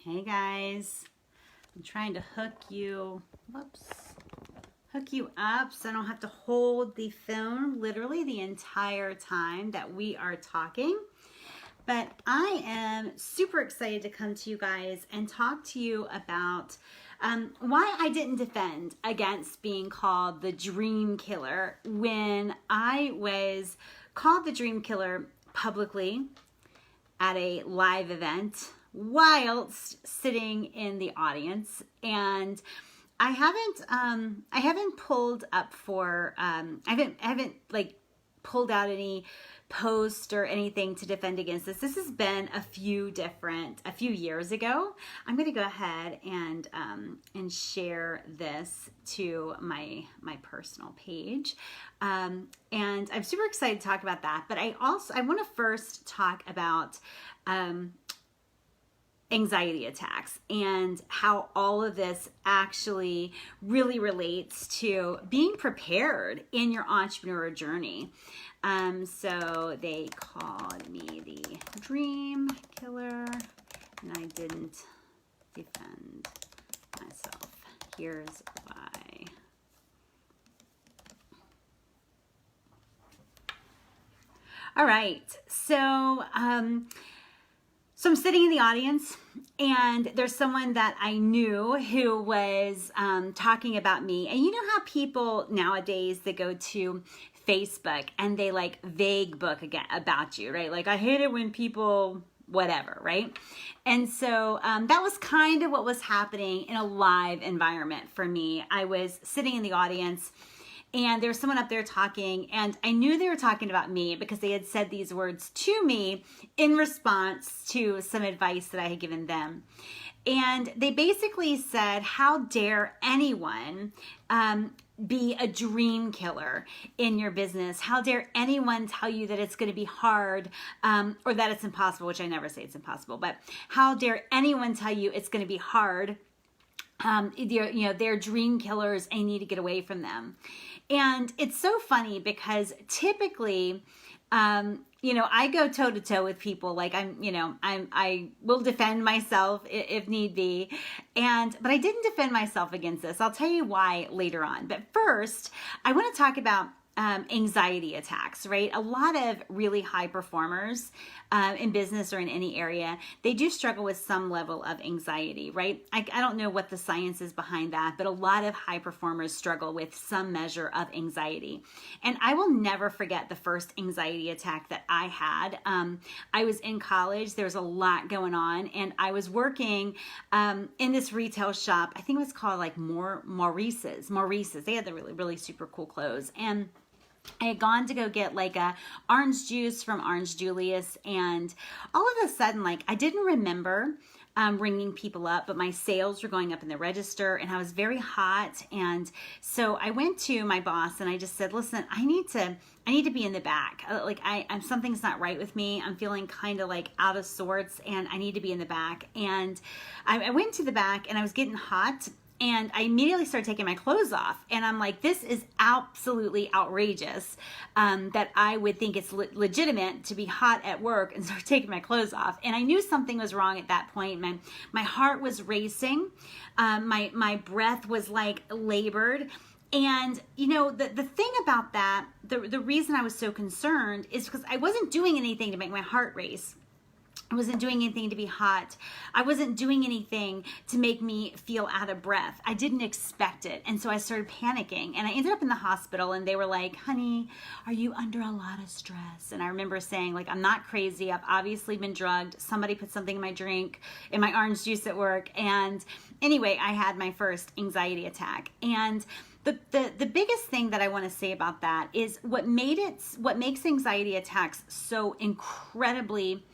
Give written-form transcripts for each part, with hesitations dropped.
Hey guys, I'm trying to hook you up so I don't have to hold the phone literally the entire time that we are talking. But I am super excited to come to you guys and talk to you about why I didn't defend against being called the dream killer when I was called the dream killer publicly at a live event whilst sitting in the audience. And I haven't pulled up for I haven't like pulled out any post or anything to defend against this. This has been a few years ago. I'm going to go ahead and share this to my personal page. And I'm super excited to talk about that. But I want to first talk about anxiety attacks and how all of this actually really relates to being prepared in your entrepreneur journey. So they called me the dream killer and I didn't defend myself. Here's why. All right, so I'm sitting in the audience and there's someone that I knew who was talking about me. And you know how people nowadays, they go to Facebook and they like vague book again about you, right? Like, I hate it when people whatever, right? And so that was kind of what was happening in a live environment for me. I was sitting in the audience and there was someone up there talking, and I knew they were talking about me because they had said these words to me in response to some advice that I had given them. And they basically said, how dare anyone be a dream killer in your business? How dare anyone tell you that it's going to be hard or that it's impossible, which I never say it's impossible, but how dare anyone tell you it's going to be hard? They're dream killers and you need to get away from them. And it's so funny because typically, I go toe to toe with people. Like I will defend myself if need be. But I didn't defend myself against this. I'll tell you why later on. But first, I want to talk about anxiety attacks, right? A lot of really high performers in business or in any area, they do struggle with some level of anxiety, right? I don't know what the science is behind that, but a lot of high performers struggle with some measure of anxiety. And I will never forget the first anxiety attack that I had. I was in college, there was a lot going on, and I was working in this retail shop. I think it was called like Maurice's. They had the really, really super cool clothes. And I had gone to go get like a orange juice from Orange Julius, and all of a sudden, like, I didn't remember ringing people up, but my sales were going up in the register and I was very hot. And so I went to my boss and I just said, listen, I need to be in the back. I'm something's not right with me. I'm feeling kind of like out of sorts and I need to be in the back. And I went to the back and I was getting hot. And I immediately started taking my clothes off. And I'm like, this is absolutely outrageous that I would think it's legitimate to be hot at work and start taking my clothes off. And I knew something was wrong at that point. My heart was racing. My breath was like labored. And, the thing about that, the reason I was so concerned is because I wasn't doing anything to make my heart race. I wasn't doing anything to be hot. I wasn't doing anything to make me feel out of breath. I didn't expect it. And so I started panicking and I ended up in the hospital and they were like, honey, are you under a lot of stress? And I remember saying, like, I'm not crazy. I've obviously been drugged. Somebody put something in my drink, in my orange juice at work. And anyway, I had my first anxiety attack. And the biggest thing that I want to say about that is what makes anxiety attacks so incredibly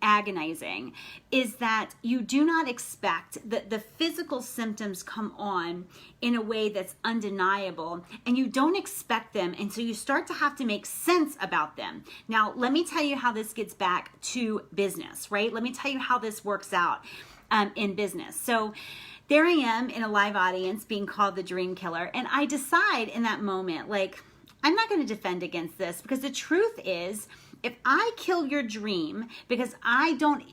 agonizing is that you do not expect that the physical symptoms come on in a way that's undeniable, and you don't expect them until you start to have to make sense about them. Now, let me tell you how this gets back to business, right? Let me tell you how this works out in business. So there I am in a live audience being called the dream killer, and I decide in that moment, like, I'm not going to defend against this because the truth is, if I kill your dream because I don't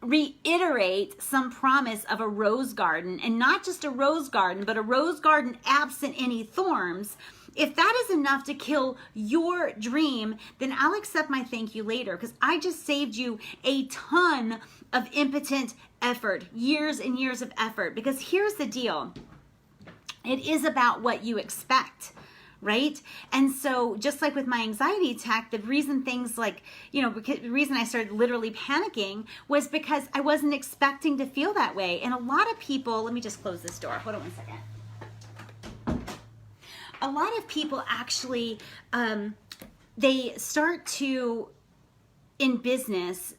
reiterate some promise of a rose garden, and not just a rose garden, but a rose garden absent any thorns, if that is enough to kill your dream, then I'll accept my thank you later, because I just saved you a ton of impotent effort, years and years of effort. Because here's the deal. It is about what you expect, right? And so just like with my anxiety attack, the reason things like, the reason I started literally panicking was because I wasn't expecting to feel that way. And a lot of people, let me just close this door. Hold on one second. A lot of people actually, they start to, in business,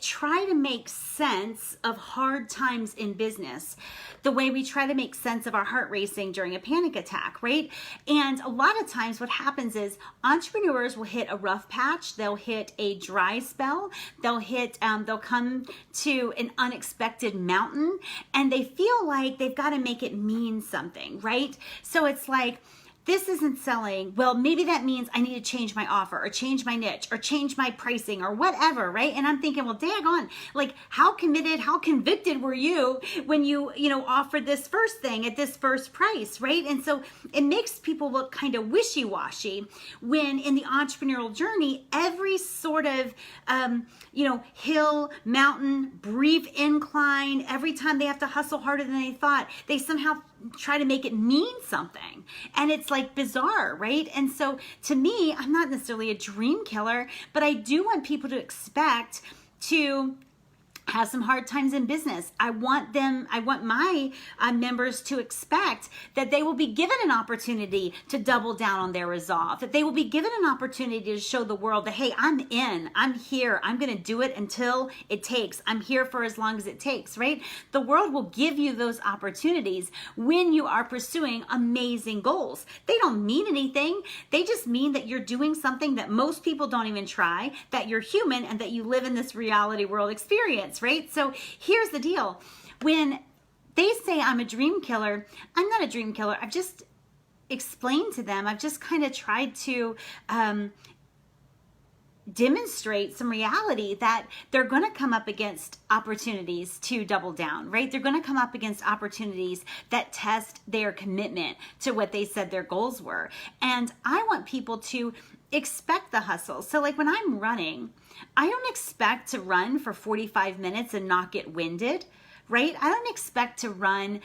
try to make sense of hard times in business the way we try to make sense of our heart racing during a panic attack, right? And a lot of times what happens is entrepreneurs will hit a rough patch, they'll hit a dry spell, they'll come to an unexpected mountain, and they feel like they've got to make it mean something, right? So it's like, this isn't selling. Well, maybe that means I need to change my offer or change my niche or change my pricing or whatever, right? And I'm thinking, well, daggone, like how committed, how convicted were you when you offered this first thing at this first price, right? And so it makes people look kind of wishy-washy when in the entrepreneurial journey, every sort of, hill, mountain, brief incline, every time they have to hustle harder than they thought, they somehow try to make it mean something. And it's like bizarre, right? And so to me, I'm not necessarily a dream killer, but I do want people to expect to have some hard times in business. I want my members to expect that they will be given an opportunity to double down on their resolve, that they will be given an opportunity to show the world that, hey, I'm in, I'm here, I'm going to do it until it takes. I'm here for as long as it takes, right? The world will give you those opportunities when you are pursuing amazing goals. They don't mean anything. They just mean that you're doing something that most people don't even try, that you're human, and that you live in this reality world experience, right? So here's the deal. When they say I'm a dream killer, I'm not a dream killer. I've just explained to them, I've just kind of tried to demonstrate some reality that they're going to come up against opportunities to double down, right? They're going to come up against opportunities that test their commitment to what they said their goals were. And I want people to expect the hustle. So like when I'm running, I don't expect to run for 45 minutes and not get winded, right? I don't expect to run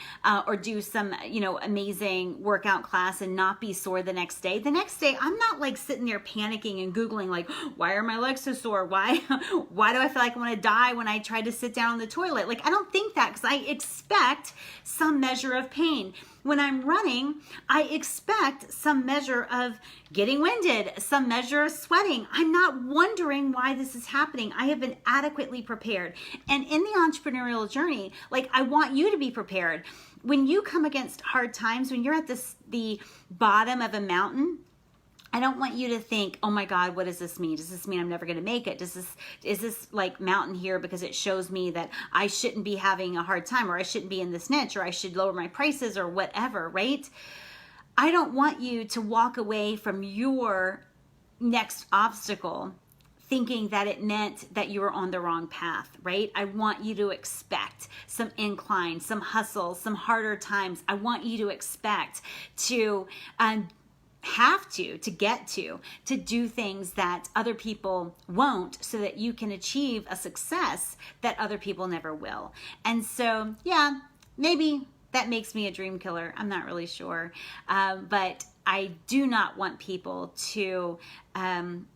or do some, amazing workout class and not be sore the next day. The next day, I'm not like sitting there panicking and Googling like, why are my legs so sore? Why do I feel like I want to die when I try to sit down on the toilet? Like, I don't think that, because I expect some measure of pain. When I'm running, I expect some measure of getting winded, some measure of sweating. I'm not wondering why this is happening. I have been adequately prepared. And in the entrepreneurial journey, like, I want you to be prepared. When you come against hard times, when you're at the bottom of a mountain, I don't want you to think, oh my God, what does this mean? Does this mean I'm never going to make it? Is this like mountain here because it shows me that I shouldn't be having a hard time, or I shouldn't be in this niche, or I should lower my prices, or whatever, right? I don't want you to walk away from your next obstacle thinking that it meant that you were on the wrong path, right? I want you to expect some incline, some hustle, some harder times. I want you to expect to get to do things that other people won't, so that you can achieve a success that other people never will. And so, yeah, maybe that makes me a dream killer. I'm not really sure. But I do not want people to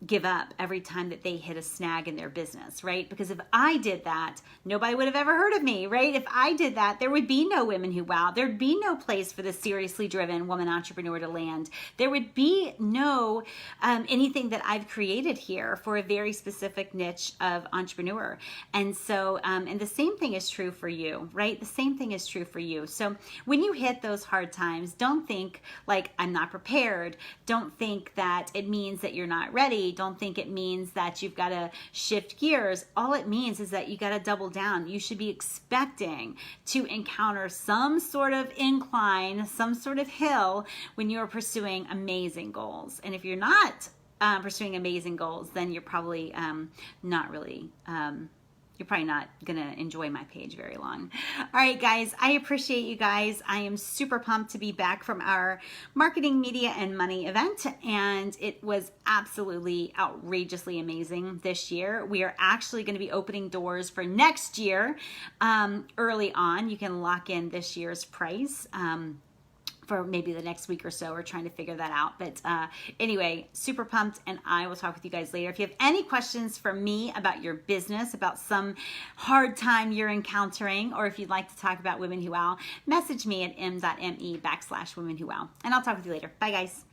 give up every time that they hit a snag in their business, right? Because if I did that, nobody would have ever heard of me, right? If I did that, there would be no Women Who Wow. There'd be no place for the seriously driven woman entrepreneur to land. There would be no anything that I've created here for a very specific niche of entrepreneur. And so, and the same thing is true for you, right? The same thing is true for you. So when you hit those hard times, don't think like, I'm not prepared. Don't think that it means that you're not ready. Don't think it means that you've got to shift gears. All it means is that you got to double down. You should be expecting to encounter some sort of incline, some sort of hill when you're pursuing amazing goals. And if you're not pursuing amazing goals, then you're probably not really you're probably not gonna enjoy my page very long. All right, guys, I appreciate you guys. I am super pumped to be back from our marketing, media, and money event, and it was absolutely outrageously amazing this year. We are actually gonna be opening doors for next year early on. You can lock in this year's price. For maybe the next week or so. We're trying to figure that out. But anyway, super pumped, and I will talk with you guys later. If you have any questions for me about your business, about some hard time you're encountering, or if you'd like to talk about Women Who Wow, message me at m.me/Women Who Wow. And I'll talk with you later. Bye, guys.